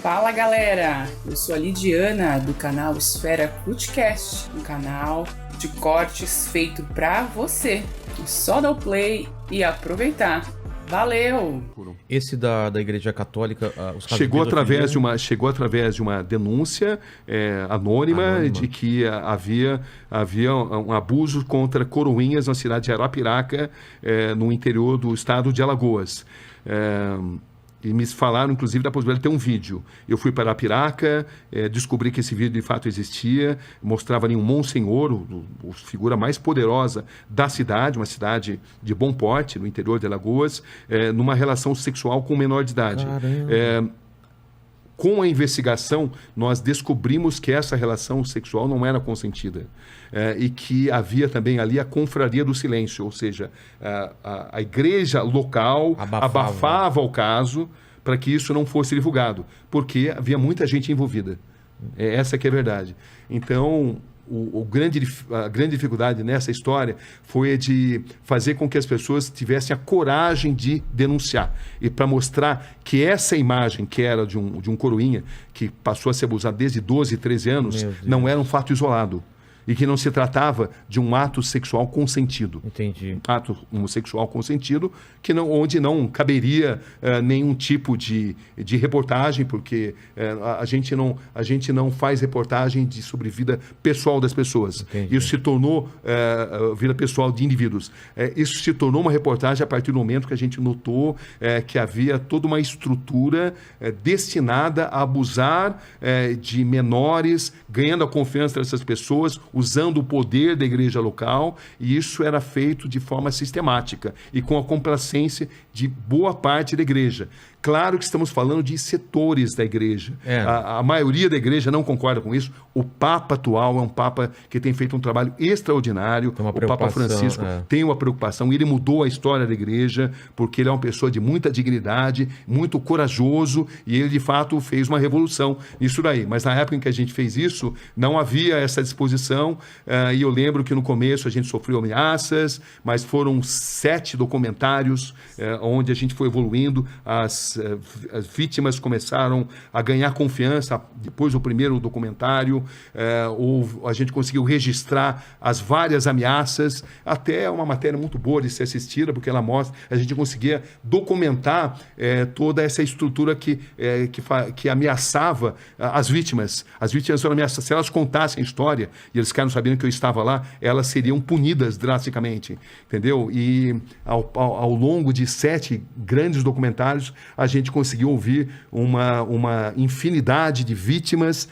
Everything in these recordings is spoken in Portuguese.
Fala galera, eu sou a Lidiana do canal Esfera Cutcast, um canal de cortes feito pra você. Só dar o play e aproveitar. Valeu! Esse da Igreja Católica, os casos chegou de pedofilia... chegou através de uma denúncia anônima de que havia um abuso contra coroinhas na cidade de Arapiraca, no interior do estado de Alagoas. E me falaram, inclusive, da possibilidade de ter um vídeo. Eu fui para Arapiraca, descobri que esse vídeo de fato existia, mostrava ali um monsenhor, a figura mais poderosa da cidade, uma cidade de bom porte, no interior de Alagoas, numa relação sexual com um menor de idade. Com a investigação, nós descobrimos que essa relação sexual não era consentida. E que havia também ali a confraria do silêncio, ou seja, a igreja local abafava o caso para que isso não fosse divulgado, porque havia muita gente envolvida. Essa que é a verdade. Então, a grande dificuldade nessa história foi de fazer com que as pessoas tivessem a coragem de denunciar. E para mostrar que essa imagem, que era de um coroinha, que passou a ser abusado desde 12, 13 anos, não era um fato isolado. E que não se tratava de um ato sexual consentido. Entendi. Ato homossexual consentido, onde não caberia nenhum tipo de reportagem, porque a gente não faz reportagem sobre vida pessoal das pessoas. Entendi. Isso se tornou vida pessoal de indivíduos. Isso se tornou uma reportagem a partir do momento que a gente notou que havia toda uma estrutura destinada a abusar de menores, ganhando a confiança dessas pessoas, usando o poder da igreja local, e isso era feito de forma sistemática e com a complacência de boa parte da igreja. Claro que estamos falando de setores da igreja. A maioria da igreja não concorda com isso. O Papa atual é um Papa que tem feito um trabalho extraordinário. O Papa Francisco tem uma preocupação. Ele mudou a história da igreja, porque ele é uma pessoa de muita dignidade, muito corajoso, e ele, de fato, fez uma revolução nisso daí. Mas na época em que a gente fez isso, não havia essa disposição, e eu lembro que no começo a gente sofreu ameaças, mas foram 7 documentários onde a gente foi evoluindo. As vítimas começaram a ganhar confiança depois do primeiro documentário. A gente conseguiu registrar as várias ameaças, até uma matéria muito boa de ser assistida, porque ela mostra, a gente conseguia documentar toda essa estrutura que ameaçava as vítimas. As vítimas foram ameaçadas. Se elas contassem a história, e eles ficaram sabendo que eu estava lá, elas seriam punidas drasticamente, entendeu? E ao longo de 7 grandes documentários, a gente conseguiu ouvir uma infinidade de vítimas,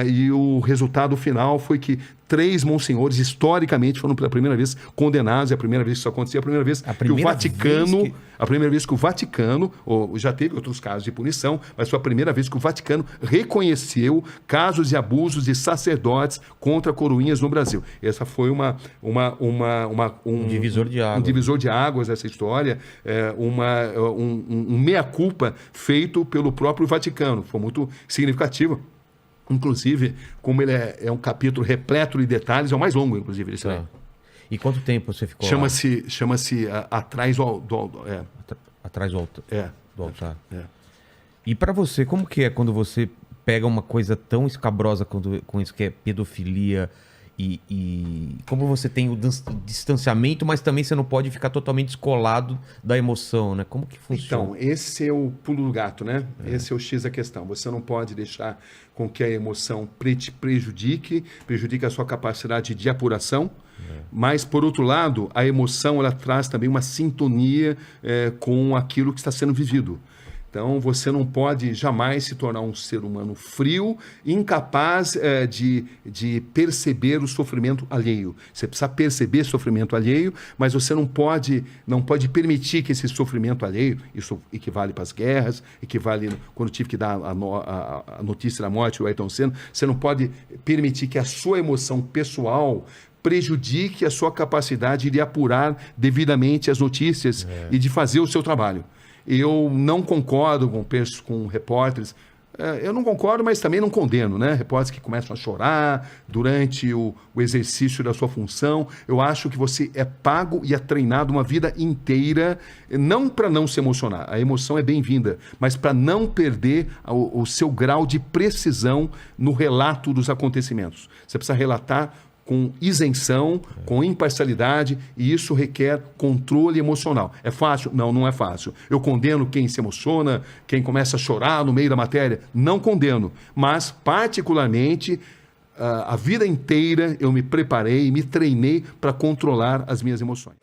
e o resultado final foi que 3 monsenhores, historicamente, foram pela primeira vez condenados. É a primeira vez que isso acontecia, a primeira vez que o Vaticano... A primeira vez que o Vaticano, já teve outros casos de punição, mas foi a primeira vez que o Vaticano reconheceu casos de abusos de sacerdotes contra coroinhas no Brasil. Essa foi um divisor de águas. Um divisor de águas, essa história, um meia-culpa feito pelo próprio Vaticano. Foi muito significativo. Inclusive, como ele é um capítulo repleto de detalhes, é o mais longo, inclusive. E quanto tempo você ficou Chama-se Atrás Atrás do altar. E para você, como que é quando você pega uma coisa tão escabrosa com isso que é pedofilia, e como você tem o distanciamento, mas também você não pode ficar totalmente descolado da emoção, né? Como que funciona? Então, esse é o pulo do gato, né? Esse é o X da questão. Você não pode deixar com que a emoção prejudique a sua capacidade de apuração, mas, por outro lado, a emoção ela traz também uma sintonia com aquilo que está sendo vivido. Então, você não pode jamais se tornar um ser humano frio, incapaz de perceber o sofrimento alheio. Você precisa perceber o sofrimento alheio, mas você não pode permitir que esse sofrimento alheio, isso equivale para as guerras, equivale quando tive que dar a notícia da morte do Ayrton Senna, você não pode permitir que a sua emoção pessoal prejudique a sua capacidade de apurar devidamente as notícias e de fazer o seu trabalho. Eu não concordo com repórteres, Eu não concordo, mas também não condeno, né? Repórteres que começam a chorar durante o exercício da sua função. Eu acho que você é pago e é treinado uma vida inteira, não para não se emocionar. A emoção é bem-vinda, mas para não perder o seu grau de precisão no relato dos acontecimentos. Você precisa relatar com isenção, com imparcialidade, e isso requer controle emocional. É fácil? Não, não é fácil. Eu condeno quem se emociona, quem começa a chorar no meio da matéria. Não condeno, mas particularmente a vida inteira eu me preparei, me treinei para controlar as minhas emoções.